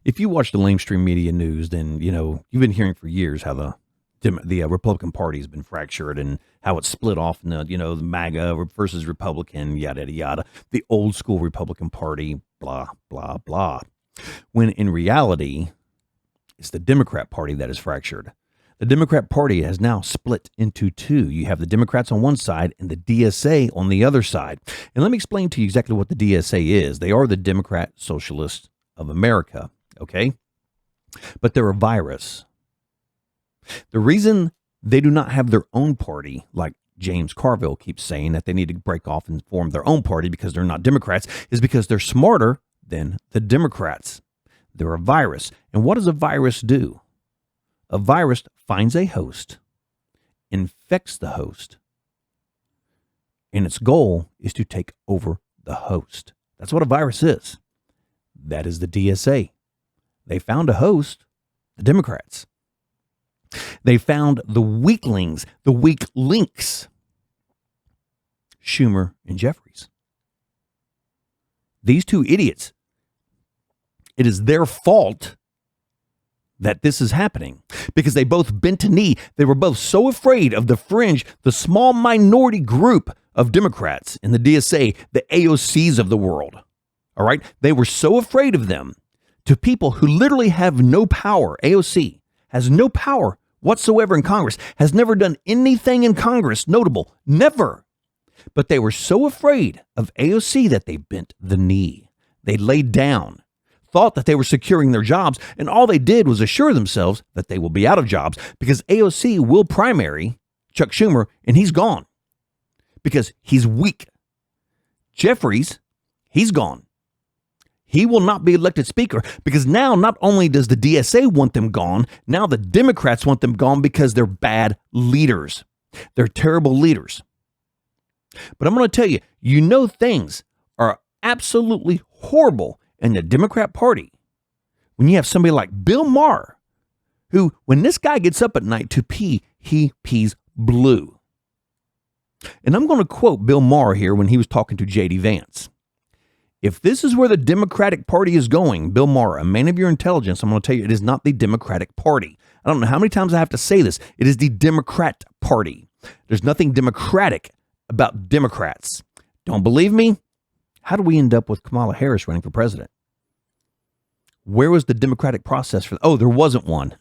If you watch the mainstream media news, then you've been hearing for years how the Republican Party has been fractured and how it's split off in the MAGA versus Republican, yada yada yada, the old school Republican Party, blah blah blah. When in reality, it's the Democrat Party that is fractured. The Democrat Party has now split into two. You have the Democrats on one side and the DSA on the other side. And let me explain to you exactly what the DSA is. They are the Democrat Socialists of America, okay? But they're a virus. The reason they do not have their own party, like James Carville keeps saying that they need to break off and form their own party because they're not Democrats, is because they're smarter than the Democrats. They're a virus. And what does a virus do? A virus finds a host, infects the host, and its goal is to take over the host. That's what a virus is. That is the DSA. They found a host, the Democrats. They found the weaklings, the weak links, Schumer and Jeffries. These two idiots, it is their fault that this is happening because they both bent a knee. They were both so afraid of the fringe, the small minority group of Democrats in the DSA, the AOCs of the world. All right. They were so afraid of them to people who literally have no power. AOC has no power whatsoever in Congress, has never done anything in Congress notable, never. But they were so afraid of AOC that they bent the knee. They laid down, thought that they were securing their jobs, and all they did was assure themselves that they will be out of jobs because AOC will primary Chuck Schumer, and he's gone because he's weak. Jeffries, he's gone. He will not be elected speaker because now not only does the DSA want them gone, now the Democrats want them gone because they're bad leaders. They're terrible leaders. But I'm going to tell you, things are absolutely horrible in the Democrat Party when you have somebody like Bill Maher, who, when this guy gets up at night to pee, he pees blue. And I'm going to quote Bill Maher here when he was talking to J.D. Vance. If this is where the Democratic Party is going, Bill Maher, a man of your intelligence, I'm going to tell you it is not the Democratic Party. I don't know how many times I have to say this. It is the Democrat Party. There's nothing democratic about Democrats. Don't believe me? How do we end up with Kamala Harris running for president? Where was the democratic process for? Oh, there wasn't one.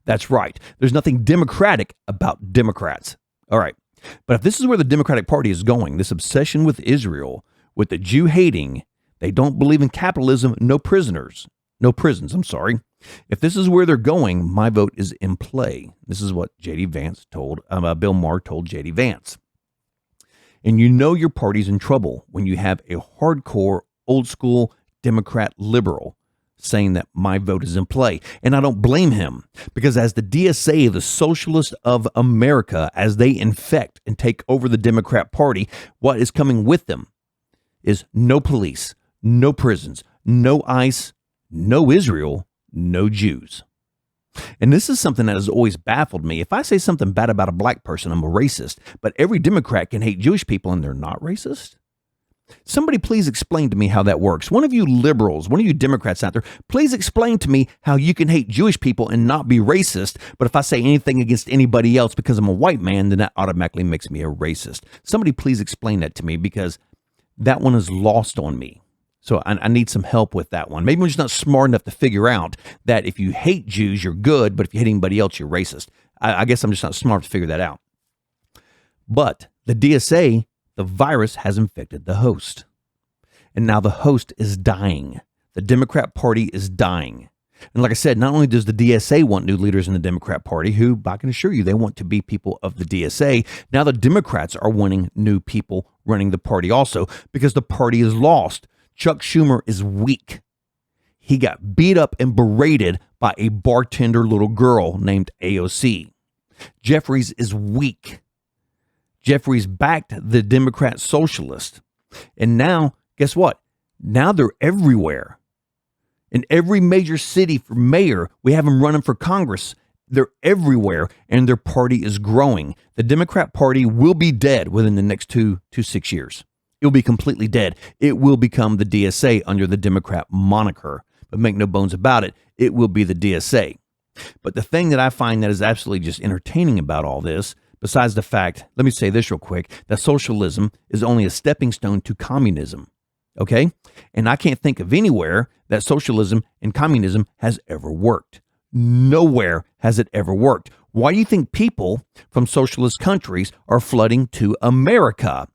That's right. There's nothing democratic about Democrats. All right. But if this is where the Democratic Party is going, this obsession with Israel, with the Jew hating, they don't believe in capitalism, no prisons. If this is where they're going, my vote is in play. This is what J.D. Vance told, Bill Maher told J.D. Vance. And your party's in trouble when you have a hardcore, old school Democrat liberal saying that my vote is in play. And I don't blame him because as the DSA, the Socialist of America, as they infect and take over the Democrat Party, what is coming with them is no police, no prisons, no ICE, no Israel, no Jews. And this is something that has always baffled me. If I say something bad about a black person, I'm a racist. But every Democrat can hate Jewish people and they're not racist? Somebody please explain to me how that works. One of you liberals, one of you Democrats out there, please explain to me how you can hate Jewish people and not be racist. But if I say anything against anybody else because I'm a white man, then that automatically makes me a racist. Somebody please explain that to me because that one is lost on me. So I need some help with that one. Maybe I'm just not smart enough to figure out that if you hate Jews, you're good, but if you hate anybody else, you're racist. I guess I'm just not smart to figure that out. But the DSA, the virus has infected the host. And now the host is dying. The Democrat Party is dying. And like I said, not only does the DSA want new leaders in the Democrat Party, who I can assure you they want to be people of the DSA, now the Democrats are wanting new people running the party also because the party is lost. Chuck Schumer is weak. He got beat up and berated by a bartender little girl named AOC. Jeffries is weak. Jeffries backed the Democrat Socialist. And now, guess what? Now they're everywhere. In every major city for mayor, we have them running for Congress. They're everywhere, and their party is growing. The Democrat Party will be dead within the next 2 to 6 years. It will be completely dead. It will become the DSA under the Democrat moniker but make no bones about it, it will be the DSA. But the thing that I find that is absolutely just entertaining about all this, besides the fact, let me say this real quick, that socialism is only a stepping stone to communism. Okay? And I can't think of anywhere that socialism and communism has ever worked. Nowhere has it ever worked. Why do you think people from socialist countries are flooding to America?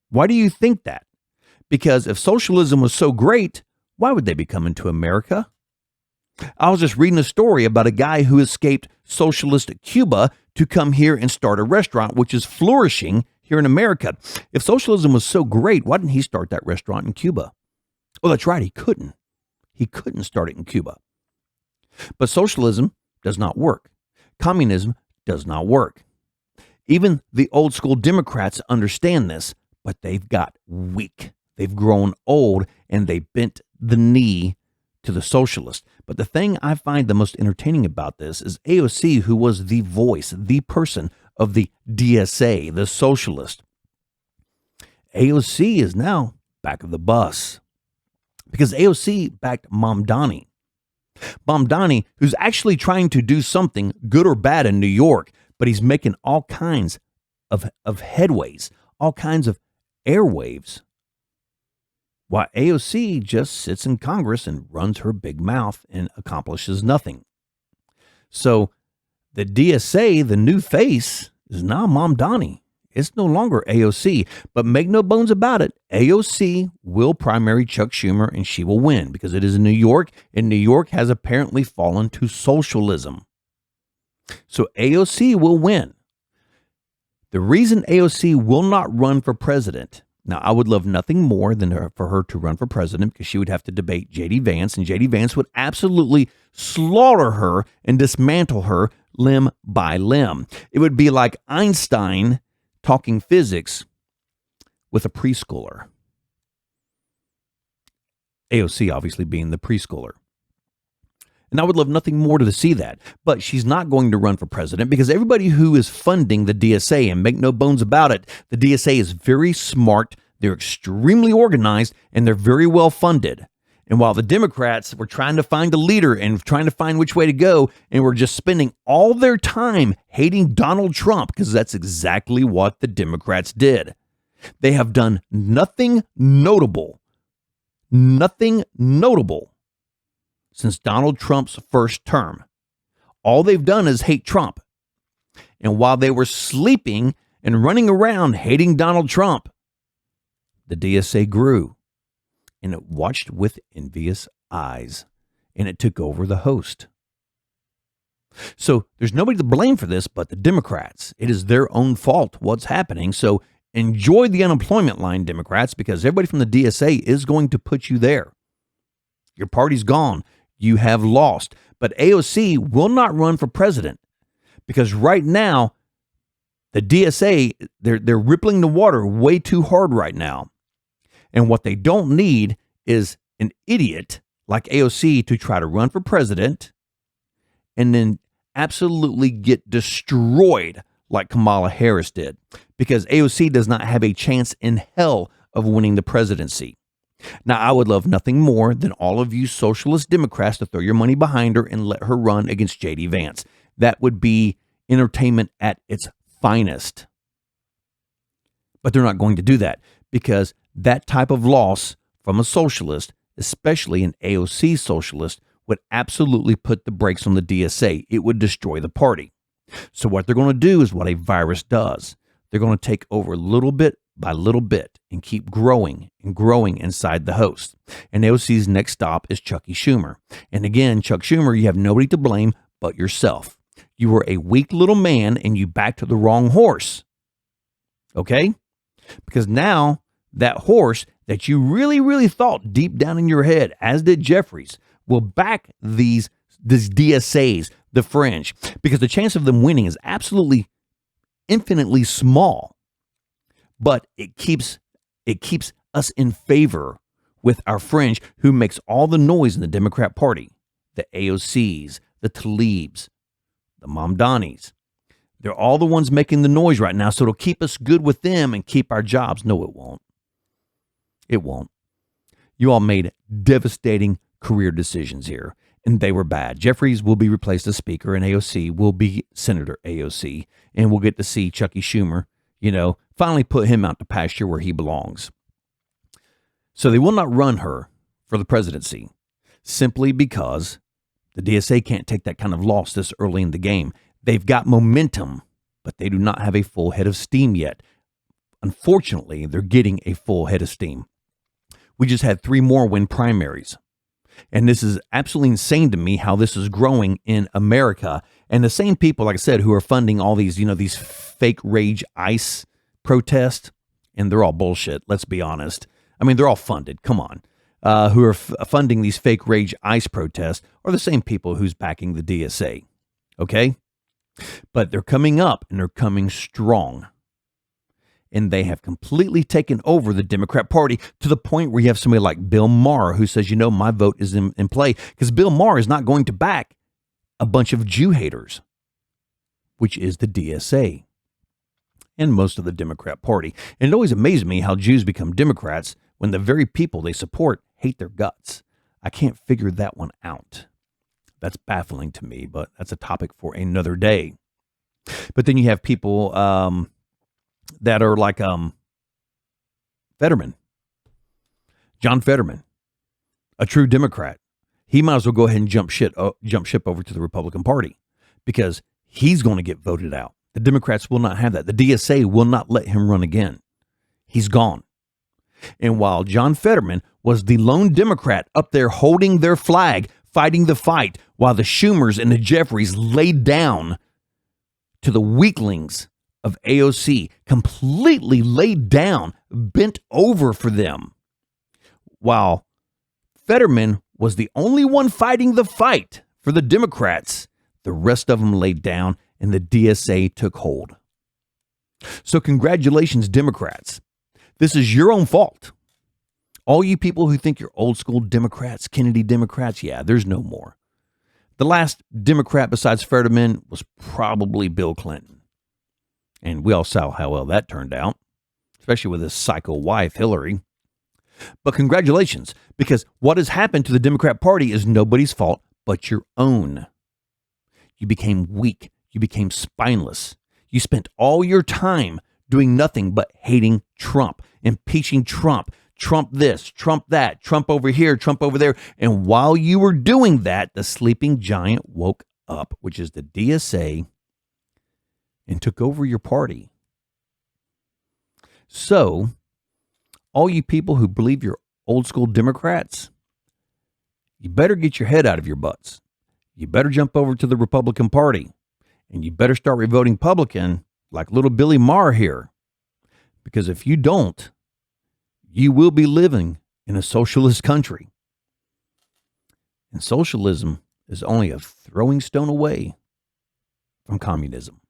Why do you think that? Because if socialism was so great, why would they be coming to America? I was just reading a story about a guy who escaped socialist Cuba to come here and start a restaurant, which is flourishing here in America. If socialism was so great, why didn't he start that restaurant in Cuba? Oh, that's right, he couldn't. He couldn't start it in Cuba. But socialism does not work. Communism does not work. Even the old school Democrats understand this, but they've got weak. They've grown old and they bent the knee to the socialist. But the thing I find the most entertaining about this is AOC, who was the voice, the person of the DSA, the socialist. AOC is now back of the bus because AOC backed Mamdani. Mamdani, who's actually trying to do something good or bad in New York, but he's making all kinds of headways, all kinds of airwaves. While AOC just sits in Congress and runs her big mouth and accomplishes nothing. So the DSA, the new face, is now Mamdani. It's no longer AOC, but make no bones about it, AOC will primary Chuck Schumer and she will win because it is in New York, and New York has apparently fallen to socialism. So AOC will win. The reason AOC will not run for president, now I would love nothing more than for her to run for president because she would have to debate J.D. Vance, and J.D. Vance would absolutely slaughter her and dismantle her limb by limb. It would be like Einstein talking physics with a preschooler. AOC obviously being the preschooler. And I would love nothing more to see that. But she's not going to run for president because everybody who is funding the DSA, and make no bones about it, the DSA is very smart, they're extremely organized, and they're very well funded. And while the Democrats were trying to find a leader and trying to find which way to go, and were just spending all their time hating Donald Trump, because that's exactly what the Democrats did. They have done nothing notable since Donald Trump's first term. All they've done is hate Trump. And while they were sleeping and running around hating Donald Trump, the DSA grew. And it watched with envious eyes, and it took over the host. So there's nobody to blame for this but the Democrats. It is their own fault what's happening. So enjoy the unemployment line, Democrats, because everybody from the DSA is going to put you there. Your party's gone. You have lost. But AOC will not run for president because right now, the DSA, they're rippling the water way too hard right now. And what they don't need is an idiot like AOC to try to run for president and then absolutely get destroyed like Kamala Harris did, because AOC does not have a chance in hell of winning the presidency. Now, I would love nothing more than all of you socialist Democrats to throw your money behind her and let her run against J.D. Vance. That would be entertainment at its finest. But they're not going to do that because that type of loss from a socialist, especially an AOC socialist, would absolutely put the brakes on the DSA. It would destroy the party. So what they're going to do is what a virus does. They're going to take over little bit by little bit and keep growing and growing inside the host. And AOC's next stop is Chucky Schumer. And again, Chuck Schumer, you have nobody to blame but yourself. You were a weak little man and you backed the wrong horse. Okay? Because now that horse that you really, really thought deep down in your head, as did Jeffries, will back these DSAs, the fringe, because the chance of them winning is absolutely infinitely small. But it keeps us in favor with our fringe, who makes all the noise in the Democrat Party. The AOCs, the Tlaibs, the Mamdanis. They're all the ones making the noise right now, so it'll keep us good with them and keep our jobs. No, it won't. It won't. You all made devastating, career decisions here, and they were bad. Jeffries will be replaced as Speaker, and AOC will be Senator AOC, and we'll get to see Chucky Schumer, finally put him out to pasture where he belongs. So they will not run her for the presidency simply because the DSA can't take that kind of loss this early in the game. They've got momentum, but they do not have a full head of steam yet. Unfortunately, they're getting a full head of steam. We just had 3 more win primaries. And this is absolutely insane to me how this is growing in America. And the same people, like I said, who are funding all these, these fake rage ICE protests, and they're all bullshit, let's be honest. I mean, they're all funded, come on. Who are funding these fake rage ICE protests are the same people who's backing the DSA, okay? But they're coming up, and they're coming strong. And they have completely taken over the Democrat Party to the point where you have somebody like Bill Maher who says, my vote is in play. Because Bill Maher is not going to back a bunch of Jew haters, which is the DSA and most of the Democrat Party. And it always amazes me how Jews become Democrats when the very people they support hate their guts. I can't figure that one out. That's baffling to me, but that's a topic for another day. But then you have people that are like Fetterman, John Fetterman, a true Democrat. He might as well go ahead and jump ship over to the Republican Party because he's going to get voted out. The Democrats will not have that. The DSA will not let him run again. He's gone. And while John Fetterman was the lone Democrat up there holding their flag, fighting the fight, while the Schumers and the Jeffries laid down to the weaklings of AOC, completely laid down, bent over for them, while Fetterman was the only one fighting the fight for the Democrats. The rest of them laid down, and the DSA took hold. So congratulations, Democrats. This is your own fault. All you people who think you're old school Democrats, Kennedy Democrats, yeah, there's no more. The last Democrat besides Fetterman was probably Bill Clinton. And we all saw how well that turned out, especially with his psycho wife, Hillary. But congratulations, because what has happened to the Democrat Party is nobody's fault but your own. You became weak. You became spineless. You spent all your time doing nothing but hating Trump, impeaching Trump, Trump this, Trump that, Trump over here, Trump over there. And while you were doing that, the sleeping giant woke up, which is the DSA, and took over your party. So, all you people who believe you're old school Democrats, you better get your head out of your butts. You better jump over to the Republican Party. And you better start voting Republican like little Billy Maher here. Because if you don't, you will be living in a socialist country. And socialism is only a throwing stone away from communism.